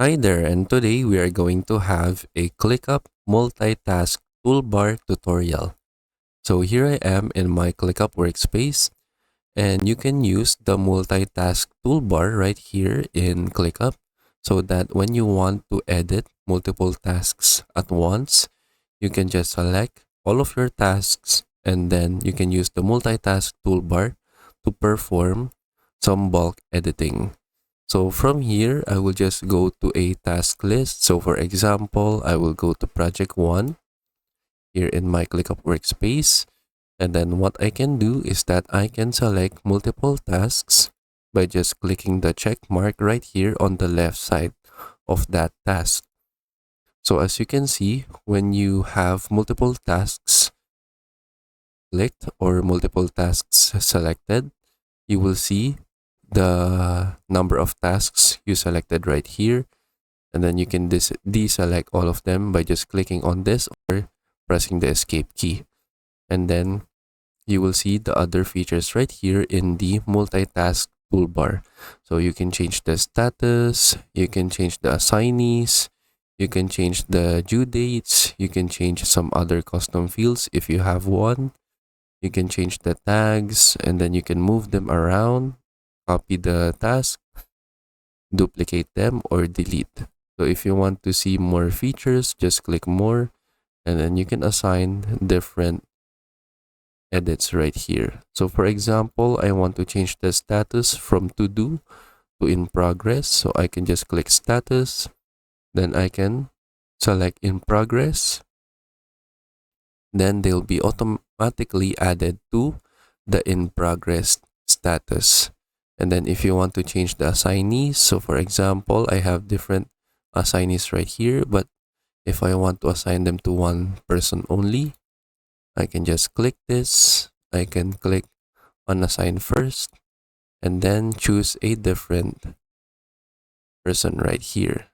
Hi there, and today we are going to have a Clickup Multitask Toolbar tutorial. So here I am in my Clickup workspace, and you can use the Multitask Toolbar right here in Clickup so that when you want to edit multiple tasks at once, you can just select all of your tasks and then you can use the Multitask Toolbar to perform some bulk editing. So from here, I will just go to a task list. So for example, I will go to project 1 here in my ClickUp workspace. And then what I can do is that I can select multiple tasks by just clicking the check mark right here on the left side of that task. So as you can see, when you have multiple tasks clicked or multiple tasks selected, you will see the number of tasks you selected right here, and then you can deselect all of them by just clicking on this or pressing the escape key, and then you will see the other features right here in the multitask toolbar. So you can change the status, you can change the assignees, you can change the due dates, you can change some other custom fields if you have one, you can change the tags, and then you can move them around, copy the task, duplicate them, or delete. So if you want to see more features, just click more, and then you can assign different edits right here. So for example, I want to change the status from to do to in progress. So I can just click status, then I can select in progress. Then they'll be automatically added to the in progress status. And then if you want to change the assignees, so for example, I have different assignees right here, but if I want to assign them to one person only, I can just click this. I can click on assign first and then choose a different person right here.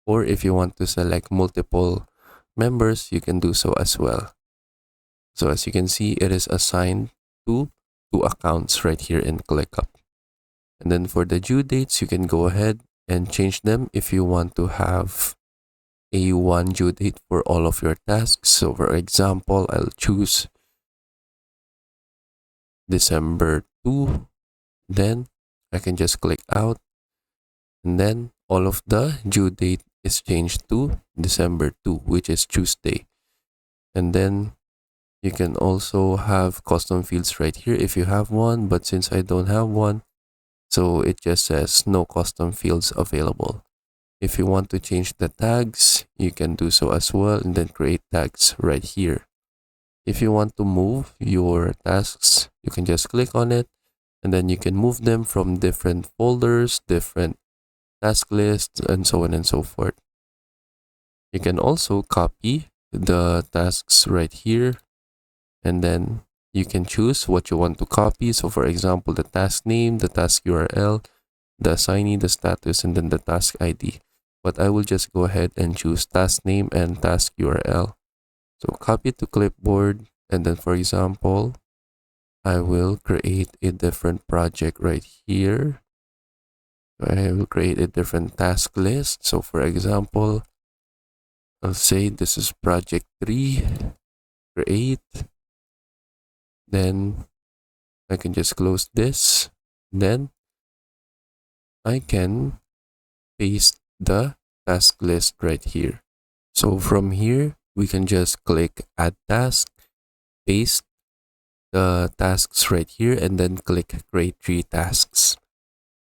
Or if you want to select multiple members, you can do so as well. So as you can see, it is assigned to two accounts right here in ClickUp. And then for the due dates, you can go ahead and change them if you want to have a one due date for all of your tasks. So for example, I'll choose December 2. Then I can just click out, and then all of the due date is changed to December 2, which is Tuesday. And then you can also have custom fields right here if you have one, but since I don't have one, so it just says no custom fields available. If you want to change the tags, you can do so as well, and then create tags right here. If you want to move your tasks, you can just click on it, and then you can move them from different folders, different task lists, and so on and so forth. You can also copy the tasks right here, and then you can choose what you want to copy. So for example, the task name, the task URL, the assignee, the status, and then the task ID. But I will just go ahead and choose task name and task URL. So copy to clipboard, and then for example, I will create a different project right here. I will create a different task list. So for example, I'll say this is project 3, create. Then I can just close this. Then I can paste the task list right here. So from here, we can just click add task, paste the tasks right here, and then click create 3 tasks.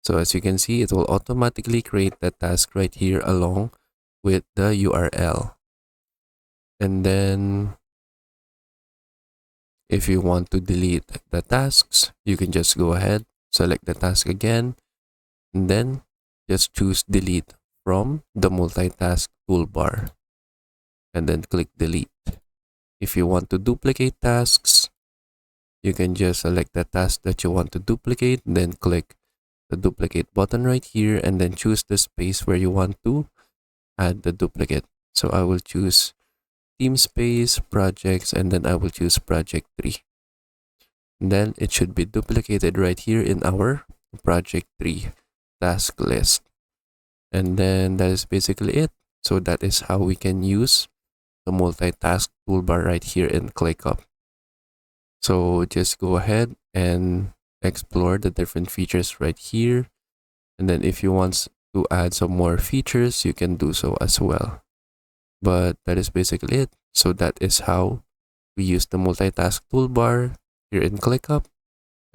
So as you can see, it will automatically create the task right here along with the URL. And then if you want to delete the tasks, you can just go ahead, select the task again, and then just choose delete from the multitask toolbar, and then click delete. If you want to duplicate tasks, you can just select the task that you want to duplicate, then click the duplicate button right here, and then choose the space where you want to add the duplicate. So I will choose team space, projects, and then I will choose project 3. And then it should be duplicated right here in our project 3 task list. And then that is basically it. So that is how we can use the multitask toolbar right here in ClickUp. So just go ahead and explore the different features right here. And then if you want to add some more features, you can do so as well. But that is basically it. So that is how we use the multitask toolbar here in ClickUp.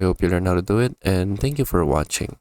I hope you learn how to do it, and thank you for watching.